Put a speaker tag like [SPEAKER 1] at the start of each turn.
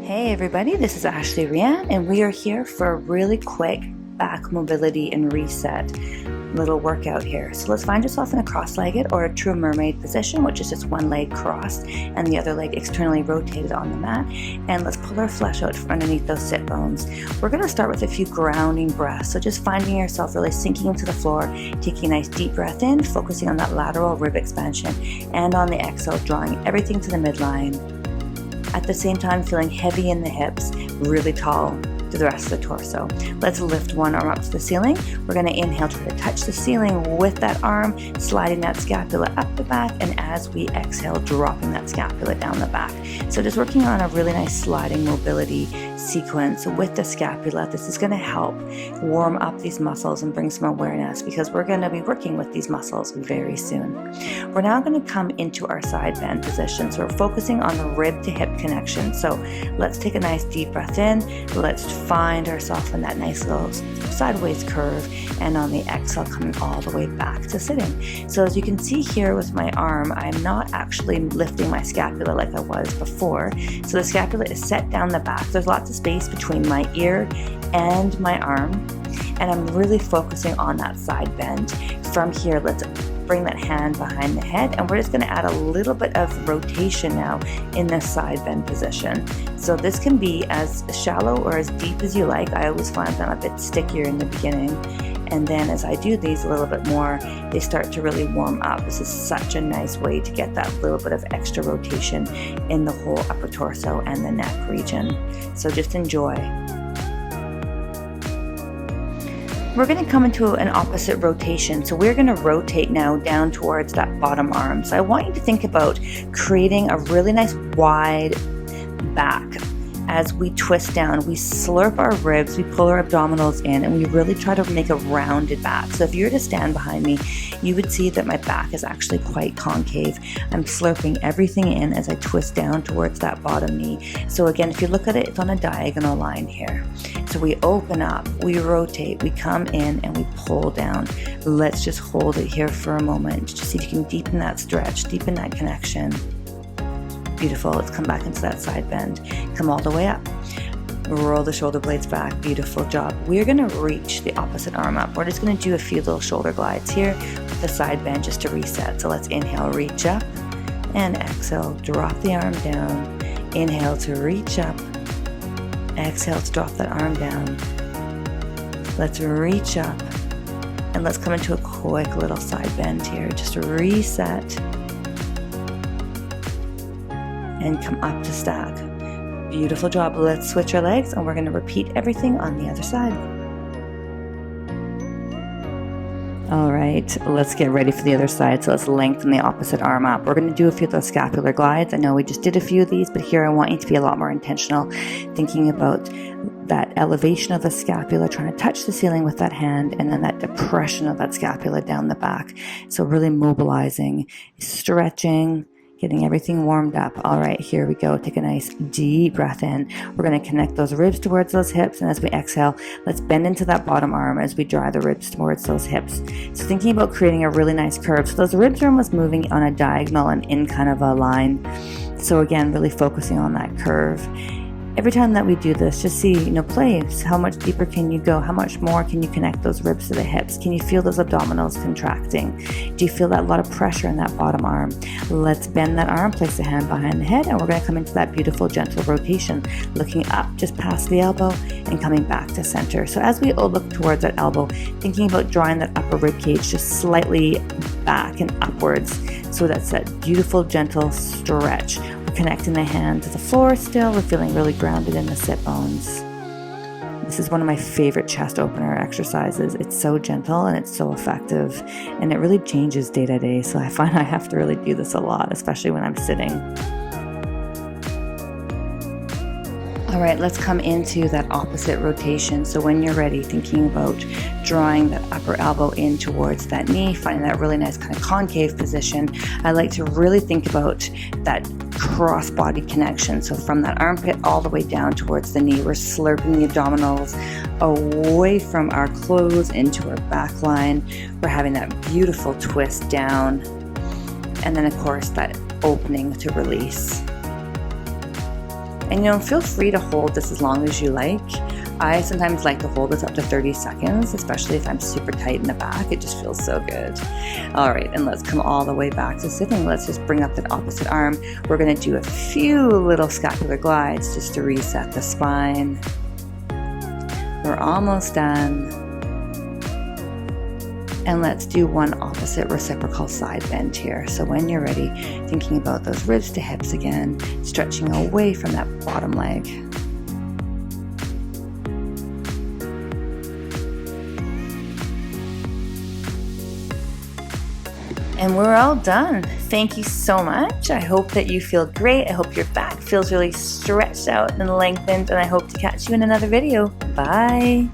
[SPEAKER 1] Hey everybody, this is Rhianne, and we are here for a really quick back mobility and reset little workout here. So let's find yourself in a cross-legged or a true mermaid position, which is just one leg crossed and the other leg externally rotated on the mat. And let's pull our flesh out from underneath those sit bones. We're going to start with a few grounding breaths. So just finding yourself really sinking into the floor, taking a nice deep breath in, focusing on that lateral rib expansion, and on the exhale, drawing everything to the midline. At the same time, feeling heavy in the hips, really tall to the rest of the torso. Let's lift one arm up to the ceiling. We're going to inhale, try to touch the ceiling with that arm, sliding that scapula up the back, and as we exhale, dropping that scapula down the back. So just working on a really nice sliding mobility sequence with the scapula. This is going to help warm up these muscles and bring some awareness, because we're going to be working with these muscles very soon. We're now going to come into our side bend position. So we're focusing on the rib to hip connection. So let's take a nice deep breath in. Let's find ourselves in that nice little sideways curve, and on the exhale, coming all the way back to sitting. So as you can see here with my arm, I'm not actually lifting my scapula like I was before. So the scapula is set down the back. There's lots of space between my ear and my arm, and I'm really focusing on that side bend. From here, let's bring that hand behind the head, and we're just going to add a little bit of rotation now in this side bend position. So this can be as shallow or as deep as you like. I always find them a bit stickier in the beginning, and then as I do these a little bit more, they start to really warm up. This is such a nice way to get that little bit of extra rotation in the whole upper torso and the neck region. So just enjoy. We're going to come into an opposite rotation. So we're going to rotate now down towards that bottom arm. So I want you to think about creating a really nice wide back. As we twist down, we slurp our ribs, we pull our abdominals in, and we really try to make a rounded back. So if you were to stand behind me, you would see that my back is actually quite concave. I'm slurping everything in as I twist down towards that bottom knee. So again, if you look at it, it's on a diagonal line here. So we open up, we rotate, we come in, and we pull down. Let's just hold it here for a moment. Just see if you can deepen that stretch, deepen that connection. Beautiful. Let's come back into that side bend. Come all the way up. Roll the shoulder blades back. Beautiful job. We're going to reach the opposite arm up. We're just going to do a few little shoulder glides here with the side bend just to reset. So let's inhale, reach up, and exhale, drop the arm down. Inhale to reach up. Exhale to drop that arm down. Let's reach up, and let's come into a quick little side bend here. Just to reset. And come up to stack. Beautiful job. Let's switch our legs, and we're going to repeat everything on the other side. All right, let's get ready for the other side. So let's lengthen the opposite arm up. We're going to do a few of those scapular glides. I know we just did a few of these, but here I want you to be a lot more intentional, thinking about that elevation of the scapula, trying to touch the ceiling with that hand, and then that depression of that scapula down the back. So really mobilizing, stretching, getting everything warmed up. All right, here we go. Take a nice deep breath in. We're going to connect those ribs towards those hips, and as we exhale, let's bend into that bottom arm as we drive the ribs towards those hips. So thinking about creating a really nice curve. So those ribs are almost moving on a diagonal and in kind of a line. So again, really focusing on that curve. Every time that we do this, just see, play. How much deeper can you go? How much more can you connect those ribs to the hips? Can you feel those abdominals contracting? Do you feel that lot of pressure in that bottom arm? Let's bend that arm, place the hand behind the head, and we're going to come into that beautiful gentle rotation, looking up just past the elbow and coming back to center. So as we look towards that elbow, thinking about drawing that upper rib cage just slightly back and upwards. So that's that beautiful gentle stretch. Connecting the hand to the floor still. We're feeling really grounded in the sit bones. This is one of my favorite chest opener exercises. It's so gentle and it's so effective, and it really changes day to day. So I find I have to really do this a lot, especially when I'm sitting. All right, let's come into that opposite rotation. So when you're ready, thinking about drawing that upper elbow in towards that knee, finding that really nice kind of concave position. I like to really think about that cross-body connection. So from that armpit all the way down towards the knee, we're slurping the abdominals away from our clothes into our back line. We're having that beautiful twist down. And then of course that opening to release. And feel free to hold this as long as you like. I sometimes like to hold this up to 30 seconds, especially if I'm super tight in the back. It just feels so good. All right, and let's come all the way back to sitting. Let's just bring up that opposite arm. We're gonna do a few little scapular glides just to reset the spine. We're almost done. And let's do one opposite reciprocal side bend here. So when you're ready, thinking about those ribs to hips again, stretching away from that bottom leg. And we're all done. Thank you so much. I hope that you feel great. I hope your back feels really stretched out and lengthened, and I hope to catch you in another video. Bye.